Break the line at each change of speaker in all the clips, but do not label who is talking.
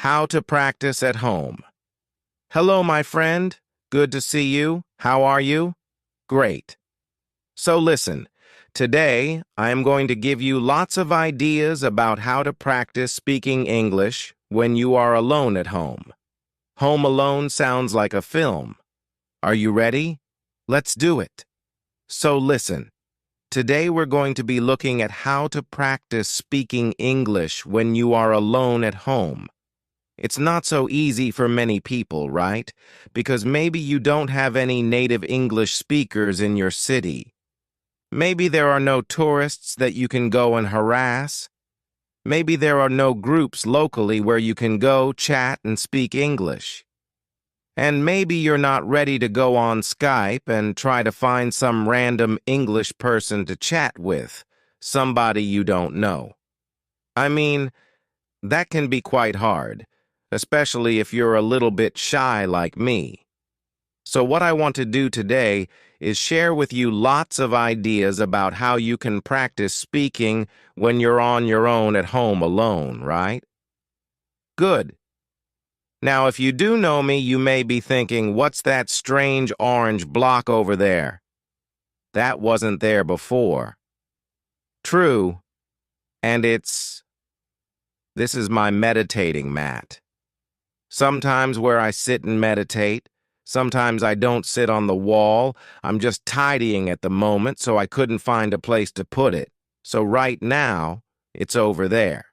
How to practice at home. Hello, my friend. Good to see you. How are you? Great. So listen, today I am going to give you lots of ideas about how to practice speaking English when you are alone at home. Home Alone sounds like a film. Are you ready? Let's do it. So listen, today we're going to be looking at how to practice speaking English when you are alone at home. It's not so easy for many people, right? Because maybe you don't have any native English speakers in your city. Maybe there are no tourists that you can go and harass. Maybe there are no groups locally where you can go, chat, and speak English. And maybe you're not ready to go on Skype and try to find some random English person to chat with, somebody you don't know. I mean, that can be quite hard, especially if you're a little bit shy like me. So what I want to do today is share with you lots of ideas about how you can practice speaking when you're on your own at home alone, right? Good. Now, if you do know me, you may be thinking, what's that strange orange block over there? That wasn't there before. True. And this is my meditating mat. Sometimes where I sit and meditate, sometimes I don't sit on the wall. I'm just tidying at the moment, so I couldn't find a place to put it. So right now, it's over there.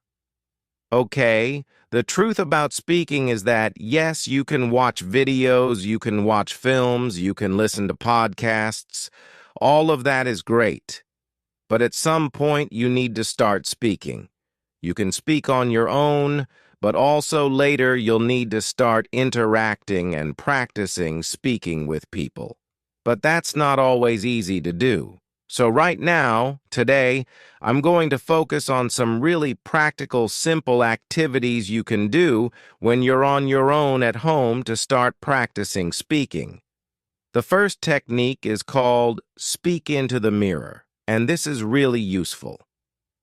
Okay, the truth about speaking is that, yes, you can watch videos, you can watch films, you can listen to podcasts. All of that is great. But at some point, you need to start speaking. You can speak on your own, but also later you'll need to start interacting and practicing speaking with people. But that's not always easy to do. So right now, today, I'm going to focus on some really practical, simple activities you can do when you're on your own at home to start practicing speaking. The first technique is called speak into the mirror, and this is really useful.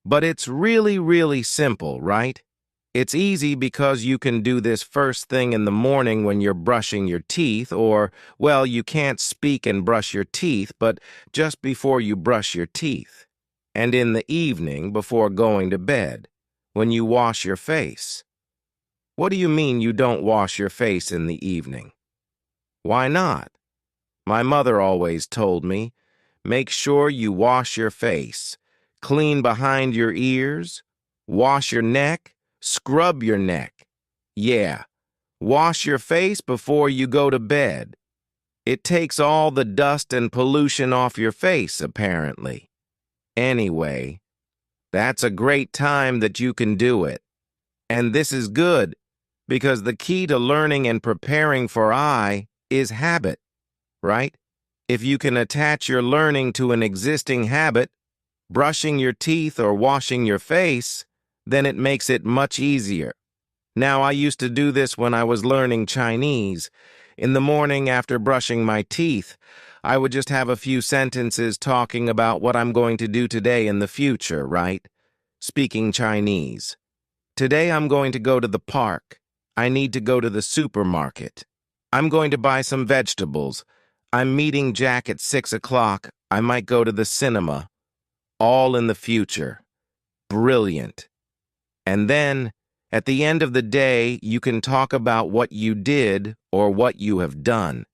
But it's really, really simple, right? It's easy because you can do this first thing in the morning when you're brushing your teeth, or, well, you can't speak and brush your teeth, but just before you brush your teeth. And in the evening before going to bed, when you wash your face. What do you mean you don't wash your face in the evening? Why not? My mother always told me, make sure you wash your face, clean behind your ears, wash your neck, scrub your neck. Yeah, wash your face before you go to bed. It takes all the dust and pollution off your face, apparently. Anyway, that's a great time that you can do it. And this is good, because the key to learning and preparing for I is habit, right? If you can attach your learning to an existing habit, brushing your teeth or washing your face, then it makes it much easier. Now, I used to do this when I was learning Chinese. In the morning after brushing my teeth, I would just have a few sentences talking about what I'm going to do today in the future, right? Speaking Chinese. Today I'm going to go to the park. I need to go to the supermarket. I'm going to buy some vegetables. I'm meeting Jack at 6 o'clock. I might go to the cinema. All in the future. Brilliant. And then, at the end of the day, you can talk about what you did or what you have done.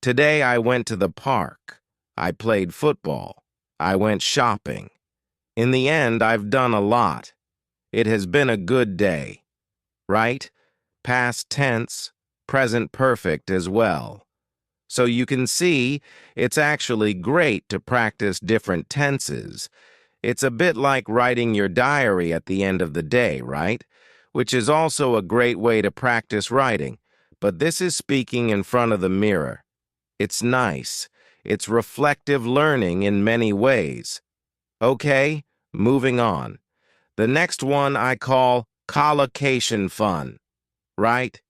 Today I went to the park. I played football. I went shopping. In the end, I've done a lot. It has been a good day. Right? Past tense, present perfect as well. So you can see, it's actually great to practice different tenses. It's a bit like writing your diary at the end of the day, right? Which is also a great way to practice writing. But this is speaking in front of the mirror. It's nice. It's reflective learning in many ways. Okay, moving on. The next one I call collocation fun, right?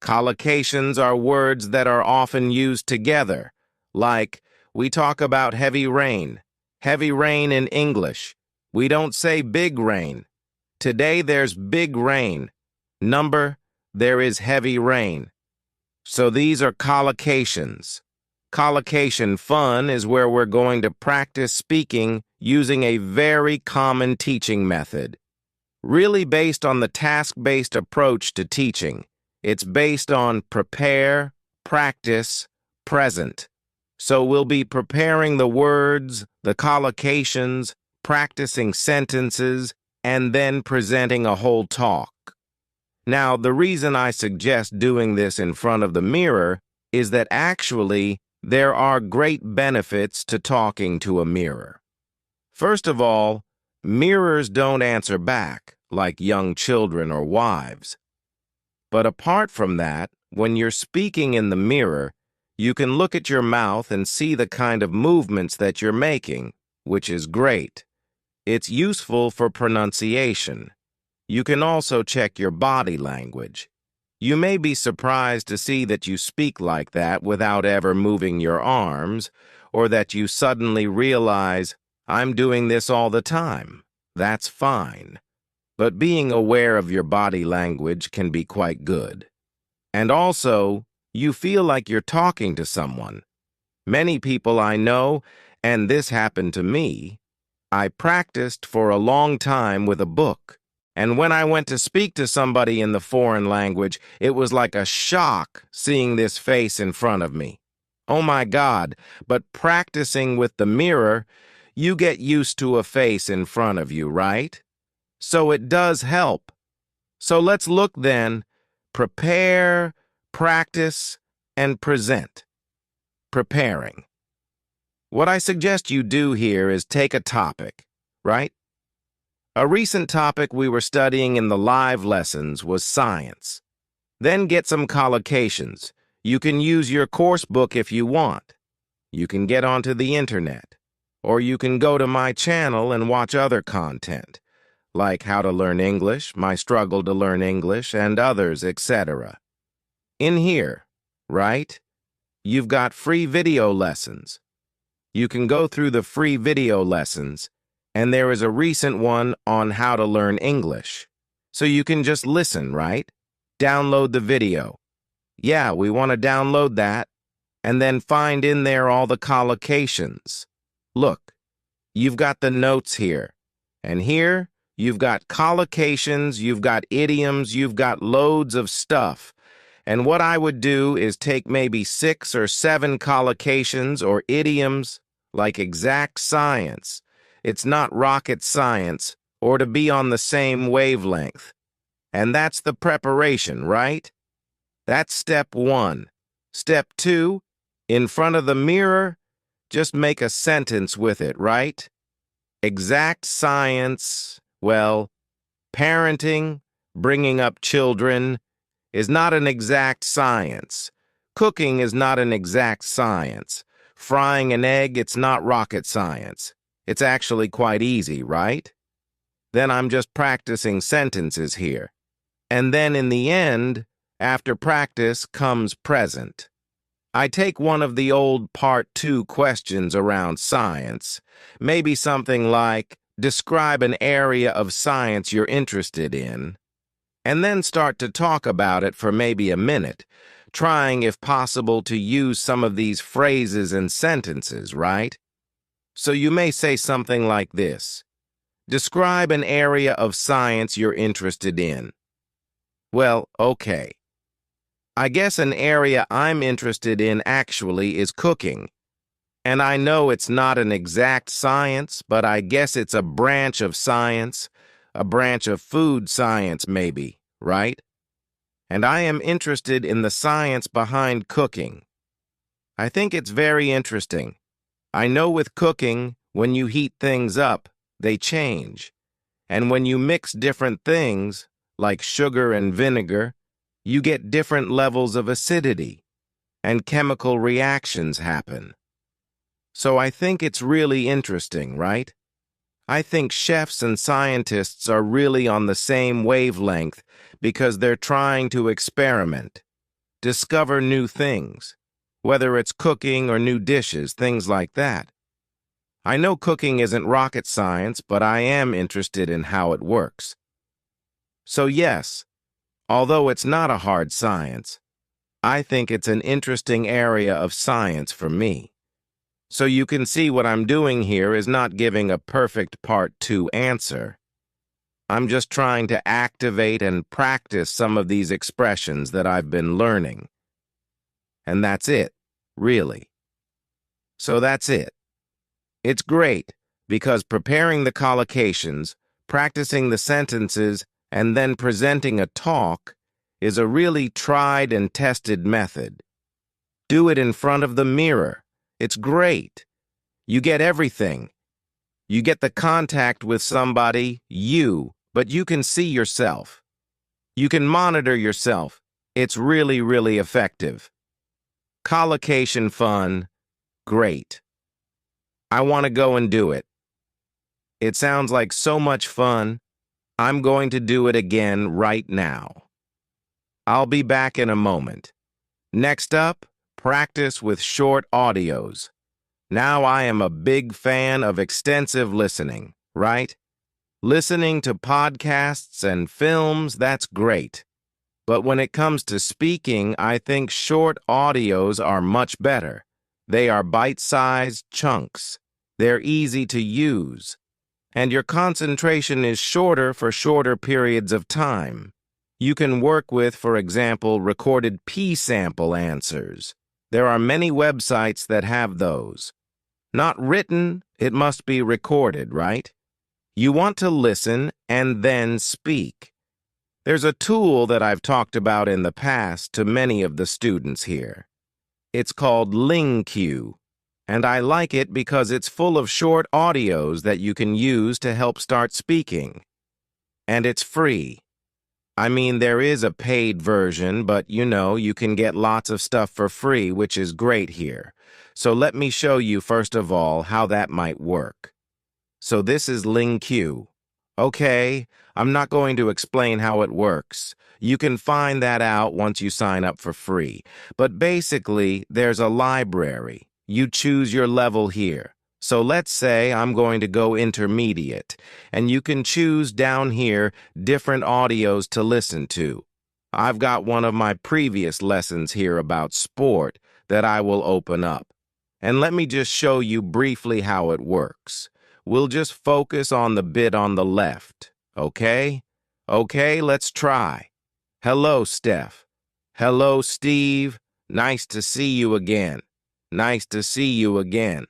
Collocations are words that are often used together, like we talk about heavy rain. Heavy rain in English. We don't say big rain. Today there's big rain. Number, there is heavy rain. So these are collocations. Collocation fun is where we're going to practice speaking using a very common teaching method. Really based on the task-based approach to teaching. It's based on prepare, practice, present. So we'll be preparing the words, the collocations, practicing sentences, and then presenting a whole talk. Now, the reason I suggest doing this in front of the mirror is that actually there are great benefits to talking to a mirror. First of all, mirrors don't answer back like young children or wives. But apart from that, when you're speaking in the mirror, you can look at your mouth and see the kind of movements that you're making, which is great. It's useful for pronunciation. You can also check your body language. You may be surprised to see that you speak like that without ever moving your arms, or that you suddenly realize, I'm doing this all the time. That's fine. But being aware of your body language can be quite good. And also, you feel like you're talking to someone. Many people I know, and this happened to me, I practiced for a long time with a book. And when I went to speak to somebody in the foreign language, it was like a shock seeing this face in front of me. Oh my God, but practicing with the mirror, you get used to a face in front of you, right? So it does help. So let's look then. Prepare, practice, and present. Preparing. What I suggest you do here is take a topic, right? A recent topic we were studying in the live lessons was science. Then get some collocations. You can use your course book if you want. You can get onto the internet. Or you can go to my channel and watch other content, like How to Learn English, My Struggle to Learn English, and others, etc. In here, right, you've got free video lessons. You can go through the free video lessons, and there is a recent one on how to learn English. So you can just listen, right? Download the video. Yeah, we want to download that, and then find in there all the collocations. Look, you've got the notes here, and here you've got collocations, you've got idioms, you've got loads of stuff. And what I would do is take maybe 6 or 7 collocations or idioms, like exact science. It's not rocket science, or to be on the same wavelength. And that's the preparation, right? That's step 1. Step 2, in front of the mirror, just make a sentence with it, right? Exact science, well, parenting, bringing up children, is not an exact science. Cooking is not an exact science. Frying an egg, it's not rocket science. It's actually quite easy, right? Then I'm just practicing sentences here. And then in the end, after practice comes present. I take one of the old Part 2 questions around science, maybe something like, describe an area of science you're interested in, and then start to talk about it for maybe a minute, trying, if possible, to use some of these phrases and sentences, right? So you may say something like this. Describe an area of science you're interested in. Well, okay. I guess an area I'm interested in actually is cooking. And I know it's not an exact science, but I guess it's a branch of science, a branch of food science maybe, right? And I am interested in the science behind cooking. I think it's very interesting. I know with cooking, when you heat things up, they change. And when you mix different things, like sugar and vinegar, you get different levels of acidity, and chemical reactions happen. So I think it's really interesting, right? I think chefs and scientists are really on the same wavelength because they're trying to experiment, discover new things, whether it's cooking or new dishes, things like that. I know cooking isn't rocket science, but I am interested in how it works. So yes, Although it's not a hard science, I think it's an interesting area of science for me. So you can see what I'm doing here is not giving a perfect part 2 answer. I'm just trying to activate and practice some of these expressions that I've been learning. And that's it, really. So that's it. It's great because preparing the collocations, practicing the sentences, and then presenting a talk is a really tried and tested method. Do it in front of the mirror. It's great. You get everything. You get the contact with somebody, but you can see yourself. You can monitor yourself. It's really, really effective. Collocation fun, great. I want to go and do it. It sounds like so much fun. I'm going to do it again right now. I'll be back in a moment. Next up, practice with short audios. Now I am a big fan of extensive listening, right? Listening to podcasts and films, that's great. But when it comes to speaking, I think short audios are much better. They are bite-sized chunks. They're easy to use. And your concentration is shorter for shorter periods of time. You can work with, for example, recorded P-sample answers. There are many websites that have those. Not written, it must be recorded, right? You want to listen and then speak. There's a tool that I've talked about in the past to many of the students here. It's called LingQ, and I like it because it's full of short audios that you can use to help start speaking. And it's free. I mean, there is a paid version, but you can get lots of stuff for free, which is great here. So let me show you first of all how that might work. So this is LingQ. Okay, I'm not going to explain how it works. You can find that out once you sign up for free. But basically, there's a library. You choose your level here. So let's say I'm going to go intermediate, and you can choose down here different audios to listen to. I've got one of my previous lessons here about sport that I will open up. And let me just show you briefly how it works. We'll just focus on the bit on the left, okay? Okay, let's try. Hello, Steph. Hello, Steve. Nice to see you again. Nice to see you again.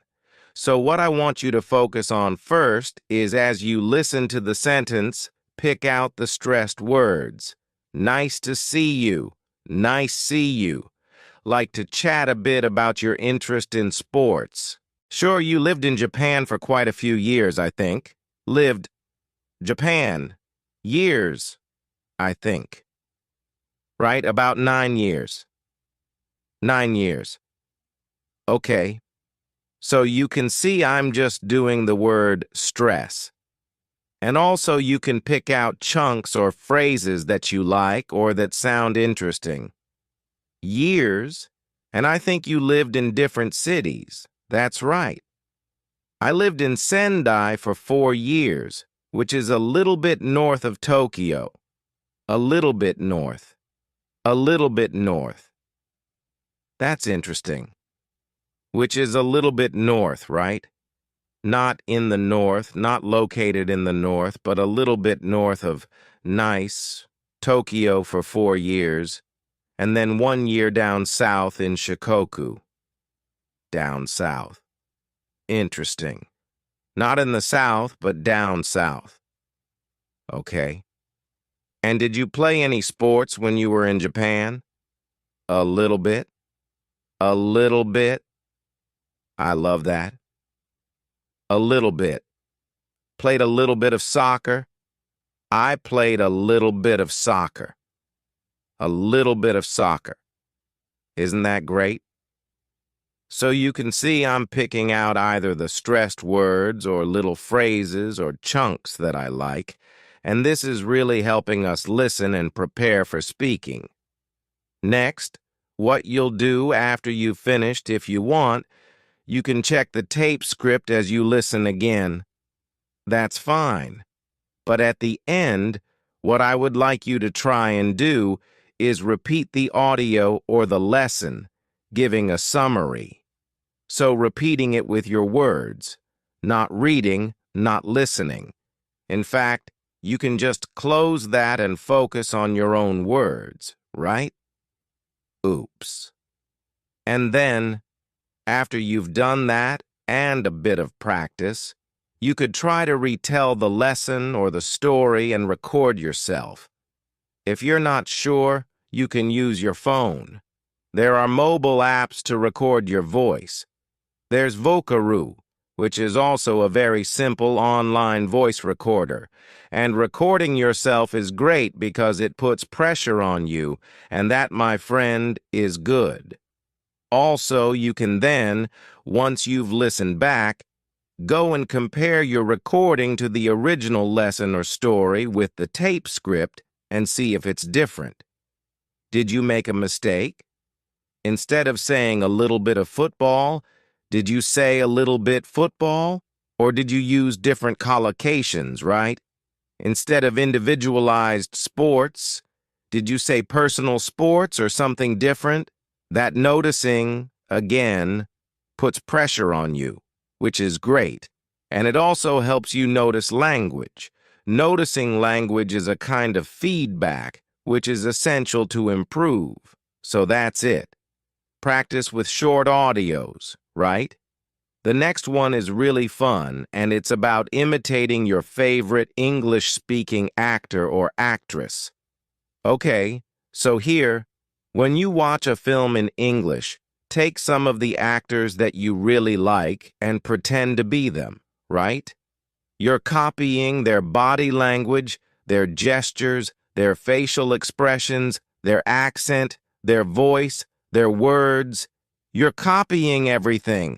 So what I want you to focus on first is as you listen to the sentence, pick out the stressed words. Nice to see you. Nice see you. Like to chat a bit about your interest in sports. Sure, you lived in Japan for quite a few years, I think. Lived Japan. Years, I think. Right, about 9 years. 9 years. Okay. So you can see I'm just doing the word stress. And also you can pick out chunks or phrases that you like or that sound interesting. Years, and I think you lived in different cities. That's right. I lived in Sendai for 4 years, which is a little bit north of Tokyo. A little bit north. A little bit north. That's interesting. Which is a little bit north, right? Not in the north, not located in the north, but a little bit north of nice, Tokyo for 4 years, and then 1 year down south in Shikoku. Down south. Interesting. Not in the south, but down south. Okay. And did you play any sports when you were in Japan? A little bit. A little bit. I love that. A little bit. Played a little bit of soccer. I played a little bit of soccer. A little bit of soccer. Isn't that great? So you can see I'm picking out either the stressed words or little phrases or chunks that I like, and this is really helping us listen and prepare for speaking. Next, what you'll do after you've finished, if you want, you can check the tape script as you listen again. That's fine. But at the end, what I would like you to try and do is repeat the audio or the lesson, giving a summary. So repeating it with your words, not reading, not listening. In fact, you can just close that and focus on your own words, right? Oops. And then, after you've done that and a bit of practice, you could try to retell the lesson or the story and record yourself. If you're not sure, you can use your phone. There are mobile apps to record your voice. There's Vocaroo, which is also a very simple online voice recorder. And recording yourself is great because it puts pressure on you, and that, my friend, is good. Also, you can then, once you've listened back, go and compare your recording to the original lesson or story with the tape script and see if it's different. Did you make a mistake? Instead of saying a little bit of football, did you say a little bit football? Or did you use different collocations, right? Instead of individualized sports, did you say personal sports or something different? That noticing, again, puts pressure on you, which is great. And it also helps you notice language. Noticing language is a kind of feedback, which is essential to improve. So that's it. Practice with short audios, right? The next one is really fun, and it's about imitating your favorite English-speaking actor or actress. Okay, so here, when you watch a film in English, take some of the actors that you really like and pretend to be them, right? You're copying their body language, their gestures, their facial expressions, their accent, their voice, their words. You're copying everything.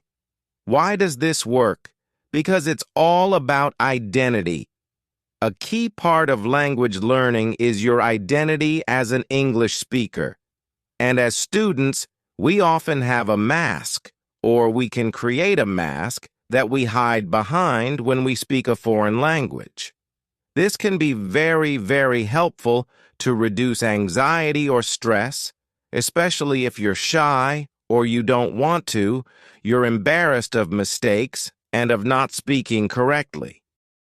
Why does this work? Because it's all about identity. A key part of language learning is your identity as an English speaker. And as students, we often have a mask, or we can create a mask that we hide behind when we speak a foreign language. This can be very, very helpful to reduce anxiety or stress, especially if you're shy or you don't want to, you're embarrassed of mistakes and of not speaking correctly.